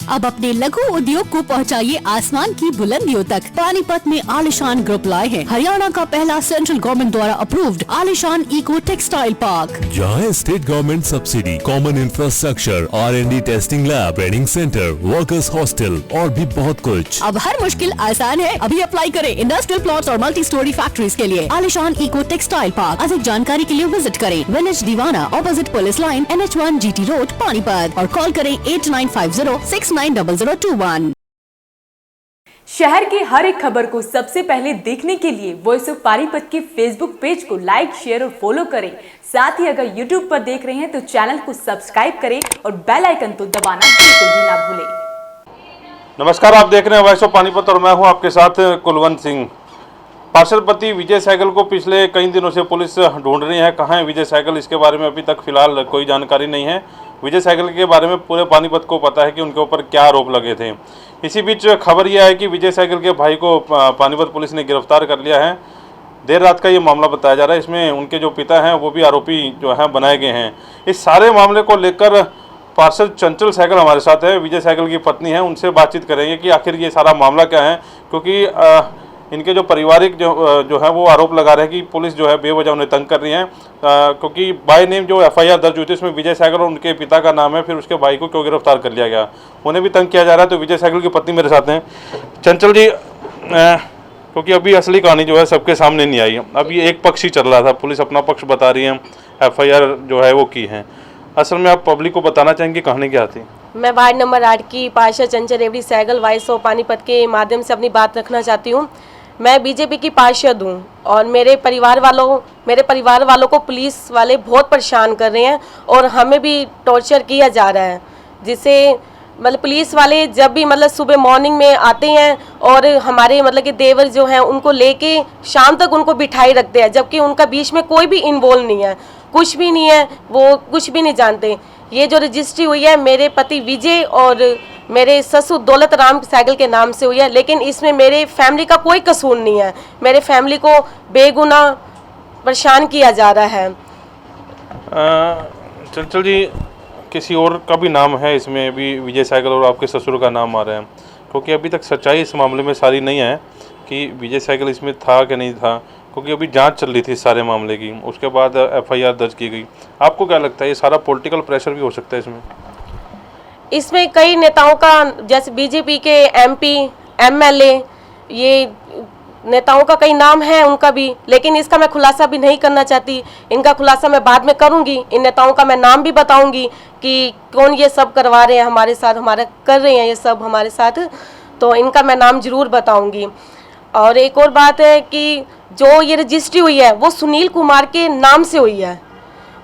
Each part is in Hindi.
अब अपने लघु उद्योग को पहुंचाइए आसमान की बुलंदियों तक। पानीपत में आलिशान ग्रुप लाए हैं हरियाणा का पहला सेंट्रल गवर्नमेंट द्वारा अप्रूव्ड आलिशान इको टेक्सटाइल पार्क, जहाँ state government subsidy, common infrastructure, R&D testing lab, training centre, workers hostel और भी बहुत कुछ। अब हर मुश्किल आसान है। अभी अप्लाई करें इंडस्ट्रियल प्लॉट्स और मल्टी स्टोरी फैक्ट्रीज के लिए। आलिशान इको टेक्सटाइल पार्क। अधिक जानकारी के लिए विजिट करें विलेज दीवाना, opposite police line, NH1 GT road, Panipat, और कॉल करें 8950690021। शहर की हर एक खबर को सबसे पहले देखने के लिए वॉइस ऑफ पानीपत के फेसबुक पेज को लाइक, शेयर और फॉलो करें। साथ ही अगर यूट्यूब पर देख रहे हैं तो चैनल को सब्सक्राइब करें और बेल आइकन तो दबाना बिल्कुल भी ना भूलें। नमस्कार, आप देख रहे हैं वॉइस ऑफ पानीपत और मैं हूं आपके साथ कुलवंत सिंह। पार्षद पति विजय सहगल को पिछले कई दिनों से पुलिस ढूंढ रही है। कहाँ है विजय सहगल, इसके बारे में अभी तक फिलहाल कोई जानकारी नहीं है। विजय सहगल के बारे में पूरे पानीपत को पता है कि उनके ऊपर क्या आरोप लगे थे। इसी बीच खबर यह है कि विजय सहगल के भाई को पानीपत पुलिस ने गिरफ्तार कर लिया है। देर रात का ये मामला बताया जा रहा है। इसमें उनके जो पिता हैं वो भी आरोपी जो हैं बनाए गए हैं। इस सारे मामले को लेकर पार्षद चंचल सहगल हमारे साथ है, विजय सहगल की पत्नी है। उनसे बातचीत करेंगे कि आखिर ये सारा मामला क्या है, क्योंकि इनके जो पारिवारिक जो है वो आरोप लगा रहे हैं कि पुलिस जो है बेवजह उन्हें तंग कर रही है, क्योंकि बाय नेम जो FIR दर्ज हुई थी उसमें विजय सहगल और उनके पिता का नाम है। फिर उसके भाई को क्यों गिरफ्तार कर लिया गया, उन्हें भी तंग किया जा रहा है। तो विजय सहगल की पत्नी मेरे साथ हैं। चंचल जी, क्योंकि अभी असली कहानी जो है सबके सामने नहीं आई। अभी एक पक्ष ही चल रहा था, पुलिस अपना पक्ष बता रही है, FIR जो है वो की है। असल में आप पब्लिक को बताना चाहेंगे कहानी क्या थी? मैं वार्ड नंबर 8 की पार्षद चंचल रेवड़ी सहगल वॉइस ऑफ पानीपत के माध्यम से अपनी बात रखना चाहती हूँ। मैं बीजेपी की पार्षद हूँ और मेरे परिवार वालों को पुलिस वाले बहुत परेशान कर रहे हैं और हमें भी टॉर्चर किया जा रहा है, जिससे मतलब पुलिस वाले जब भी मतलब सुबह मॉर्निंग में आते हैं और हमारे मतलब कि देवर जो हैं उनको लेके शाम तक उनको बिठाई रखते हैं, जबकि उनका बीच में कोई भी इन्वॉल्व नहीं है, कुछ भी नहीं है, वो कुछ भी नहीं जानते। ये जो रजिस्ट्री हुई है मेरे पति विजय और मेरे ससुर दौलत राम सहगल के नाम से हुई है, लेकिन इसमें मेरे फैमिली का कोई कसूर नहीं है। मेरे फैमिली को बेगुनाह परेशान किया जा रहा है। चंचल जी, किसी और का भी नाम है इसमें? अभी विजय सहगल और आपके ससुर का नाम आ रहा है, क्योंकि अभी तक सच्चाई इस मामले में सारी नहीं है कि विजय सहगल इसमें था कि नहीं था, क्योंकि अभी जांच चल रही थी इस सारे मामले की, उसके बाद FIR दर्ज की गई। आपको क्या लगता है ये सारा पॉलिटिकल प्रेशर भी हो सकता है इसमें? इसमें कई नेताओं का, जैसे बीजेपी के MP MLA, ये नेताओं का कई नाम है उनका भी, लेकिन इसका मैं खुलासा भी नहीं करना चाहती। इनका खुलासा मैं बाद में करूंगी। इन नेताओं का मैं नाम भी बताऊंगी कि कौन ये सब करवा रहे हैं हमारे साथ, हमारा कर रहे हैं ये सब हमारे साथ, तो इनका मैं नाम जरूर बताऊंगी। और एक और बात है कि जो ये रजिस्ट्री हुई है वो सुनील कुमार के नाम से हुई है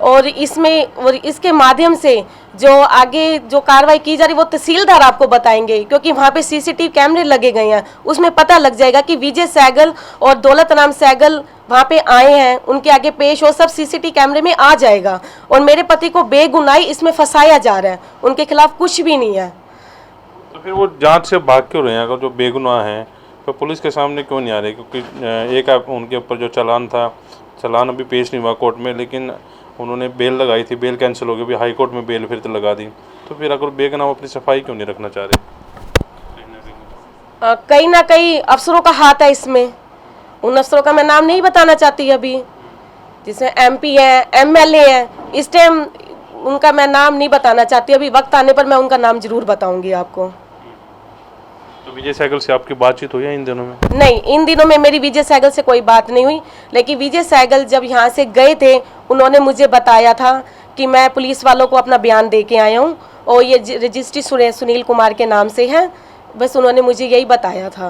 और इसके माध्यम से जो आगे जो कार्रवाई की जा रही है वो तहसीलदार आपको बताएंगे, क्योंकि वहाँ पे CCTV कैमरे लगे गए हैं। उसमें पता लग जाएगा कि विजय सहगल और दौलत राम सहगल वहाँ पे आए हैं, उनके आगे पेश हो, सब CCTV कैमरे में आ जाएगा। और मेरे पति को बेगुनाही इसमें फंसाया जा रहा है, उनके खिलाफ कुछ भी नहीं है। तो फिर वो जांच से भाग क्यों रहे हैं? अगर जो बेगुनाह हैं तो पुलिस के सामने क्यों नहीं आ रहे? क्योंकि एक उनके ऊपर जो चालान था, चालान अभी पेश नहीं हुआ कोर्ट में, लेकिन उन्होंने बेल लगाई थी, बेल कैंसिल हो गई, अभी हाई कोर्ट में बेल फिर तो लगा दी। तो फिर अगर बेगुनाह अपनी सफाई क्यों नहीं रखना चाह रहे? कहीं ना कहीं अफसरों का हाथ है इसमें। उन अफसरों का मैं नाम नहीं बताना चाहती अभी, जिसमें MP है, MLA है, इस टाइम उनका मैं नाम नहीं बताना चाहती। अभी वक्त आने पर मैं उनका नाम जरूर बताऊंगी आपको। तो विजय सहगल से आपकी बातचीत हुई है इन दिनों में? नहीं, इन दिनों में मेरी विजय सहगल से कोई बात नहीं हुई, लेकिन विजय सहगल जब यहाँ से गए थे उन्होंने मुझे बताया था कि मैं पुलिस वालों को अपना बयान दे के आया हूँ और ये रजिस्ट्री सुनील कुमार के नाम से है, बस उन्होंने मुझे यही बताया था।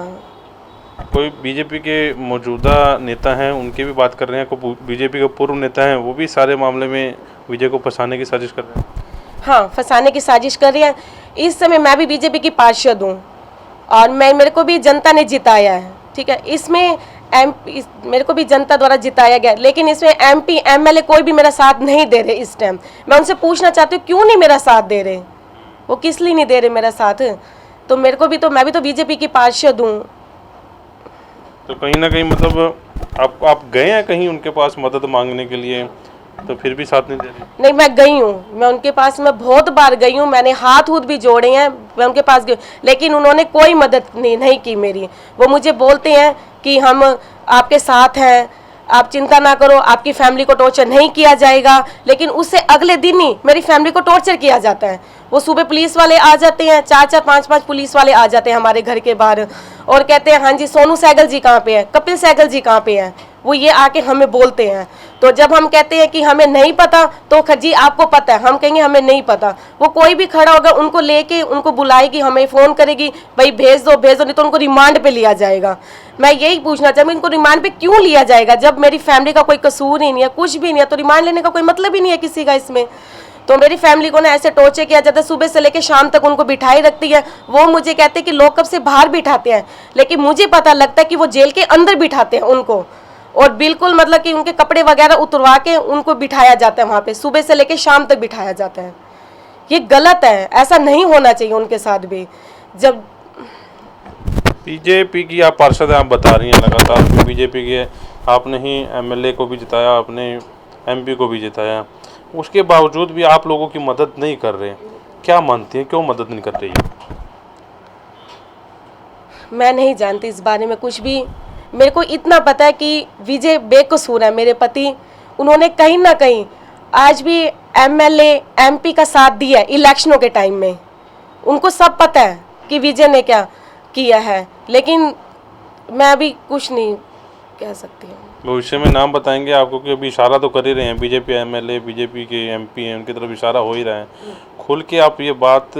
कोई बीजेपी के मौजूदा नेता हैं उनकी भी बात कर रहे हैं? कोई बीजेपी के पूर्व नेता हैं वो भी सारे मामले में विजय को फंसाने की साजिश कर रहे हैं? हाँ, फंसाने की साजिश कर रही है। इस समय मैं भी बीजेपी की पार्षद हूँ और मेरे को भी जनता ने जिताया है, ठीक है। इसमें मेरे को भी जनता द्वारा जिताया गया, लेकिन इसमें MP MLA कोई भी मेरा साथ नहीं दे रहे इस टाइम। मैं उनसे पूछना चाहती हूँ क्यों नहीं मेरा साथ दे रहे, वो किस लिए नहीं दे रहे मेरा साथ? तो मेरे को भी तो, मैं भी तो बीजेपी की पार्षद हूँ। तो कहीं ना कहीं मतलब आप गए हैं कहीं उनके पास मदद मांगने के लिए, तो फिर भी साथ नहीं दे रही? नहीं, मैं गई हूँ, मैं उनके पास मैं बहुत बार गई हूँ, मैंने हाथ भी जोड़े हैं, मैं उनके पास गई, लेकिन उन्होंने कोई मदद नहीं की मेरी। वो मुझे बोलते हैं कि हम आपके साथ हैं, आप चिंता ना करो, आपकी फैमिली को टॉर्चर नहीं किया जाएगा, लेकिन उससे अगले दिन ही मेरी फैमिली को टॉर्चर किया जाता है। वो सुबह पुलिस वाले आ जाते हैं, 4-4 5-5 पुलिस वाले आ जाते हैं हमारे घर के बाहर और कहते हैं हाँ जी सोनू सहगल जी कहाँ पे है, कपिल सहगल जी कहाँ पे हैं। वो ये आके हमें बोलते हैं, तो जब हम कहते हैं कि हमें नहीं पता तो जी आपको पता है, हम कहेंगे हमें नहीं पता। वो कोई भी खड़ा होगा उनको लेके उनको बुलाएगी, हमें फ़ोन करेगी, भाई भेज दो नहीं तो उनको रिमांड पे लिया जाएगा। मैं यही पूछना चाहूँगी इनको रिमांड पे क्यों लिया जाएगा जब मेरी फैमिली का कोई कसूर ही नहीं है, कुछ भी नहीं है, तो रिमांड लेने का कोई मतलब ही नहीं है किसी का इसमें। तो मेरी फैमिली को ना ऐसे टॉर्चर किया जाता है, सुबह से लेकर शाम तक उनको बिठाई रखती है। वो मुझे कहते हैं कि लॉकअप से बाहर बिठाते हैं, लेकिन मुझे पता लगता है कि वो जेल के अंदर बिठाते हैं उनको, और बिल्कुल मतलब कि उनके कपड़े वगैरह उतरवा के उनको बिठाया जाता है वहाँ पे, सुबह से लेकर शाम तक बिठाया जाता है। ये गलत है, ऐसा नहीं होना चाहिए उनके साथ भी। जब बीजेपी की आप पार्षद हैं, आप बता रही हैं लगातार बीजेपी के, आपने ही एमएलए को भी जिताया, आपने एमपी को भी जिताया, उसके बावजूद भी आप लोगों की मदद नहीं कर रहे, क्या मानती हैं, क्यों मदद नहीं कर रही है? मैं नहीं जानती इस बारे में कुछ भी। मेरे को इतना पता है कि विजय बेकसूर है मेरे पति, उन्होंने कहीं ना कहीं आज भी एमएलए एमपी का साथ दिया है इलेक्शनों के टाइम में। उनको सब पता है कि विजय ने क्या किया है, लेकिन मैं अभी कुछ नहीं कह सकती हूँ। भविष्य में नाम बताएंगे आपको कि अभी इशारा तो कर ही रहे हैं, बीजेपी एमएलए बीजेपी के एमपी हैं, उनकी तरफ इशारा हो ही रहा है। खुल के आप ये बात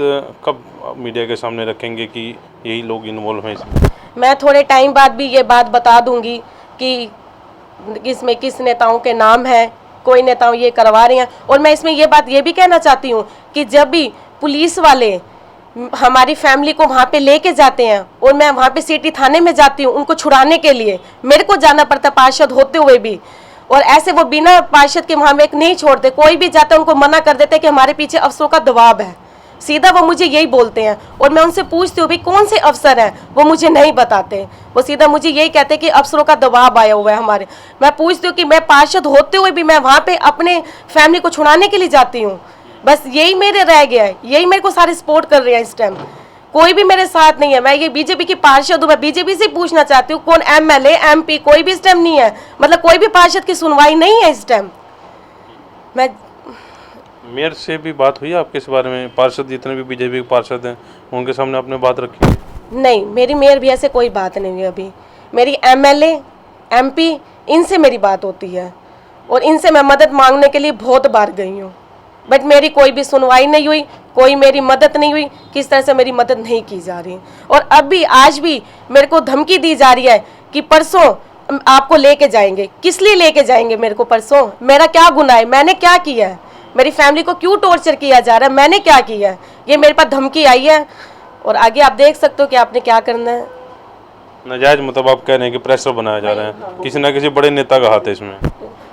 कब मीडिया के सामने रखेंगे कि यही लोग इन्वॉल्व हैं इसमें? मैं थोड़े टाइम बाद भी ये बात बता दूंगी कि इसमें किस नेताओं के नाम है, कोई नेताओं ये करवा रहे हैं। और मैं इसमें ये बात ये भी कहना चाहती हूँ कि जब भी पुलिस वाले हमारी फैमिली को वहाँ पे लेके जाते हैं और मैं वहाँ पे सिटी थाने में जाती हूँ उनको छुड़ाने के लिए, मेरे को जाना पड़ता पार्षद होते हुए भी, और ऐसे वो बिना पार्षद के वहाँ में नहीं छोड़ते, कोई भी जाता है उनको मना कर देते कि हमारे पीछे अफसरों का दबाव है। सीधा वो मुझे यही बोलते हैं, और मैं उनसे पूछती हूँ भाई कौन से अफसर हैं, वो मुझे नहीं बताते। वो सीधा मुझे यही कहते हैं कि अफसरों का दबाव आया हुआ है हमारे। मैं पूछती हूँ कि मैं पार्षद होते हुए भी मैं वहाँ पे अपने फैमिली को छुड़ाने के लिए जाती हूँ, बस यही मेरे रह गया है, यही मेरे को सारे सपोर्ट कर रहे हैं इस टाइम, कोई भी मेरे साथ नहीं है। मैं ये बीजेपी की पार्षद हूँ, मैं बीजेपी से पूछना चाहती हूँ कौन एमएलए एमपी कोई भी इस टाइम नहीं है, मतलब कोई भी पार्षद की सुनवाई नहीं है इस टाइम। मैं मेयर से भी बात हुई आपके इस बारे में? पार्षद जितने भी बीजेपी के पार्षद हैं उनके सामने आपने बात रखी? नहीं, मेरी मेयर भैया से कोई बात नहीं हुई अभी। मेरी एमएलए एमपी इनसे मेरी बात होती है, और इनसे मैं मदद मांगने के लिए बहुत बार गई हूँ, बट मेरी कोई भी सुनवाई नहीं हुई, कोई मेरी मदद नहीं हुई, किस तरह से मेरी मदद नहीं की जा रही। और अब भी आज भी मेरे को धमकी दी जा रही है कि परसों आपको लेके जाएंगे। किस लिए लेके जाएंगे मेरे को परसों? मेरा क्या गुनाह है, मैंने क्या किया है, मेरी फैमिली को क्यों टॉर्चर किया जा रहा है, मैंने क्या किया है? ये मेरे पास धमकी आई है, और आगे आप देख सकते हो कि आपने क्या करना है। नाजायज मतलब आप कह रहे हैं कि प्रेशर बनाया जा रहा है, किसी ना किसी बड़े नेता का हाथ है इसमें।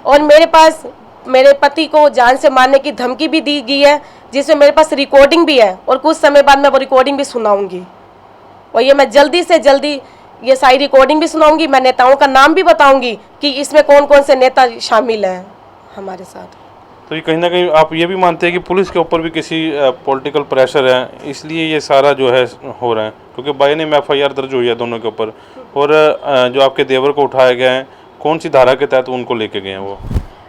और मेरे पास मेरे पति को जान से मारने की धमकी भी दी गई है, जिसमें मेरे पास रिकॉर्डिंग भी है, और कुछ समय बाद मैं वो रिकॉर्डिंग भी सुनाऊंगी, और ये मैं जल्दी से जल्दी ये सारी रिकॉर्डिंग भी सुनाऊंगी। मैं नेताओं का नाम भी बताऊंगी कि इसमें कौन कौन से नेता शामिल हैं हमारे साथ। तो ये कहीं ना कहीं आप ये भी मानते हैं कि पुलिस के ऊपर भी किसी पॉलिटिकल प्रेशर है, इसलिए ये सारा जो है हो रहा है? क्योंकि बाई ने एफआईआर दर्ज हुई है दोनों के ऊपर, और जो आपके देवर को उठाया गया है, कौन सी धारा के तहत उनको लेके गए हैं? वो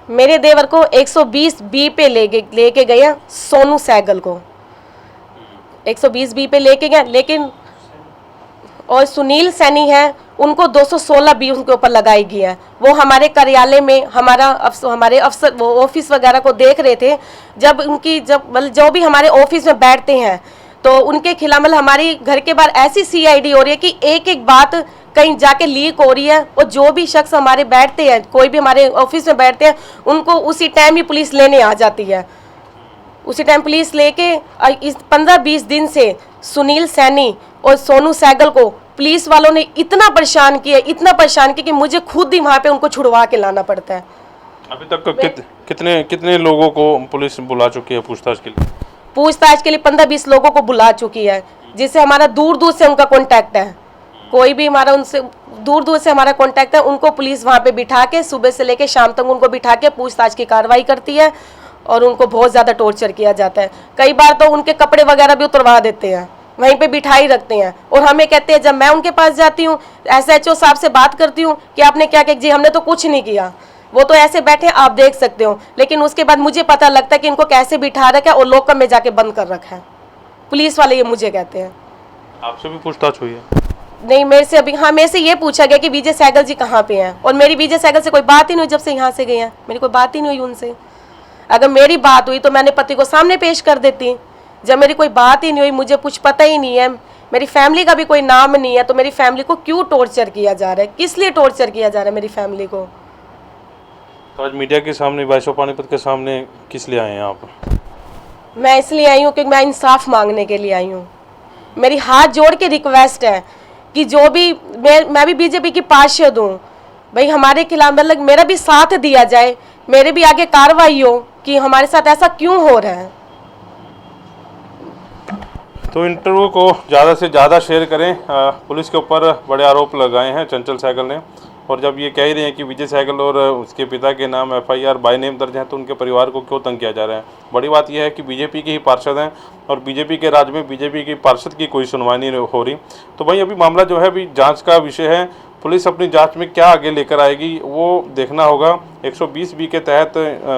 मेरे देवर को 120B पे लेके गए हैं, सोनू सहगल को 120B पे लेके गए, लेकिन और सुनील सैनी है उनको 216B उनके ऊपर लगाई गई है। वो हमारे कार्यालय में हमारे अफसर वो ऑफिस वगैरह को देख रहे थे, जब मतलब जो भी हमारे ऑफिस में बैठते हैं तो उनके खिलाफ मतलब हमारी घर के बाहर ऐसी सीआईडी हो रही है कि एक एक बात कहीं जाके लीक हो रही है, और जो भी शख्स हमारे बैठते हैं, कोई भी हमारे ऑफिस में बैठते हैं, उनको उसी टाइम ही पुलिस लेने आ जाती है। उसी टाइम पुलिस लेके इस 15-20 दिन से सुनील सैनी और सोनू सहगल को पुलिस वालों ने इतना परेशान किया कि मुझे खुद ही वहाँ पे उनको छुड़वा के लाना पड़ता है। अभी तक कितने लोगों को पुलिस बुला चुकी है पूछताछ के लिए? पूछताछ के लिए 15-20 लोगों को बुला चुकी है, जिससे हमारा दूर दूर से उनका कॉन्टैक्ट है। कोई भी हमारा उनसे दूर दूर से हमारा कांटेक्ट है, उनको पुलिस वहाँ पे बिठा के सुबह से लेके शाम तक उनको बिठा के पूछताछ की कार्रवाई करती है और उनको बहुत ज़्यादा टॉर्चर किया जाता है। कई बार तो उनके कपड़े वगैरह भी उतरवा देते हैं, वहीं पे बिठा ही रखते हैं और हमें कहते हैं, जब मैं उनके पास जाती हूँ SHO साहब से बात करती हूँ कि आपने क्या किया, जी हमने तो कुछ नहीं किया, वो तो ऐसे बैठे आप देख सकते हो। लेकिन उसके बाद मुझे पता लगता है कि इनको कैसे बिठा रखा है और लॉकर में जाके बंद कर रखा है। पुलिस वाले ये मुझे कहते हैं। आपसे भी पूछताछ हुई है? नहीं, मेरे से अभी, हाँ मेरे से ये पूछा गया कि विजय सहगल जी कहाँ पे हैं, और मेरी विजय सहगल से कोई बात ही नहीं हुई जब से यहाँ से गए हैं, मेरी कोई बात ही नहीं हुई उनसे। अगर मेरी बात हुई तो मैंने पति को सामने पेश कर देती, जब मेरी कोई बात ही नहीं हुई, मुझे कुछ पता ही नहीं है, मेरी फैमिली का भी कोई नाम नहीं है, तो मेरी फैमिली को क्यों टॉर्चर किया जा रहा है, किस लिए टॉर्चर किया जा रहा है मेरी फैमिली को। तो आज मीडिया के सामने, वॉइस ऑफ पानीपत के सामने किस लिए आए हैं आप? मैं इसलिए आई हूँ क्योंकि मैं इंसाफ मांगने के लिए आई हूँ। मेरी हाथ जोड़ के रिक्वेस्ट है कि जो भी, मैं भी बीजेपी की पार्षद हूँ भाई, हमारे खिलाफ मतलब मेरा भी साथ दिया जाए, मेरे भी आगे कार्रवाई हो कि हमारे साथ ऐसा क्यों हो रहा है। तो इंटरव्यू को ज़्यादा से ज़्यादा शेयर करें। पुलिस के ऊपर बड़े आरोप लगाए हैं चंचल सहगल ने, और जब ये कह रहे हैं कि विजय सहगल और उसके पिता के नाम FIR बाय नेम दर्ज हैं, तो उनके परिवार को क्यों तंग किया जा रहा है। बड़ी बात यह है कि बीजेपी के ही पार्षद हैं और बीजेपी के राज्य में बीजेपी की पार्षद की कोई सुनवाई नहीं हो रही। तो भाई अभी मामला जो है अभी जांच का विषय है। पुलिस अपनी जांच में क्या आगे लेकर आएगी वो देखना होगा। 120B के तहत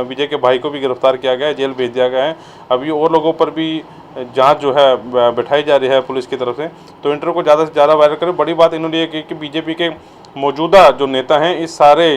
विजय के भाई को भी गिरफ्तार किया गया है, जेल भेज दिया गया है। अभी और लोगों पर भी जांच जो है बैठाई जा रही है पुलिस की तरफ से। तो इंटरव्यू को ज़्यादा से ज़्यादा वायरल करें। बड़ी बात इन्होंने ये की कि बीजेपी के मौजूदा जो नेता हैं इस सारे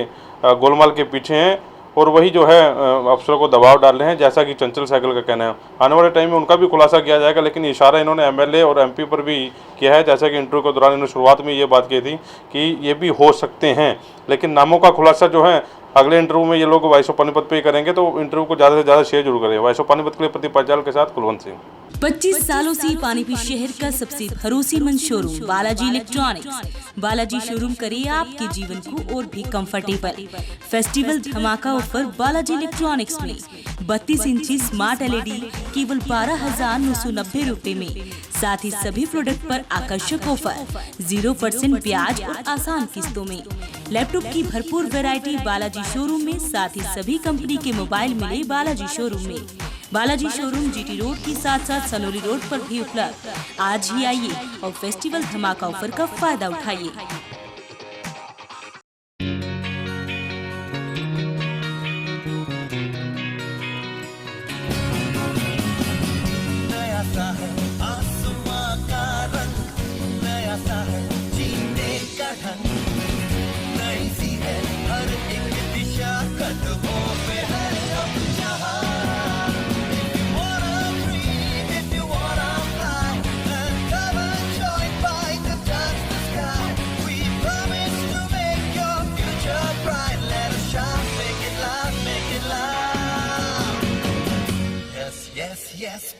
गोलमाल के पीछे हैं और वही जो है अफसरों को दबाव डाल रहे हैं, जैसा कि चंचल सहगल का कहना है। आने वाले टाइम में उनका भी खुलासा किया जाएगा, लेकिन इशारा इन्होंने MLA और MP पर भी किया है। जैसा कि इंटरव्यू के दौरान इन्होंने शुरुआत में ये बात की थी कि ये भी हो सकते हैं, लेकिन नामों का खुलासा जो है अगले इंटरव्यू में ये लोग वॉइस ऑफ पानीपत पे ही करेंगे। तो इंटरव्यू को ज़्यादा से ज़्यादा शेयर जरूर करें। वॉइस ऑफ पानीपत के लिए प्रदीप पांचाल के साथ कुलवंत सिंह। 25 सालों से पानीपत शहर का सबसे भरोसेमंद showroom Balaji electronics. Balaji showroom करे आपके जीवन को और भी कंफर्टेबल। फेस्टिवल धमाका ऑफर बालाजी इलेक्ट्रॉनिक्स में 32 इंची स्मार्ट LED केवल 12,990 रुपए में। साथ ही सभी प्रोडक्ट पर आकर्षक ऑफर, 0% ब्याज और आसान किस्तों में। लैपटॉप की भरपूर वैरायटी बालाजी शोरूम में। साथ ही सभी कंपनी के मोबाइल मिले बालाजी शोरूम में। बालाजी शोरूम GT रोड के साथ साथ सनोली रोड पर भी उपलब्ध। आज ही आइए और फेस्टिवल धमाका ऑफर का फायदा उठाइए। नया सा है आसमां का रंग, नया सा है जीने का ढंग, नई सी है हर एक दिशा, कदमों पे है अब जहां। Yes,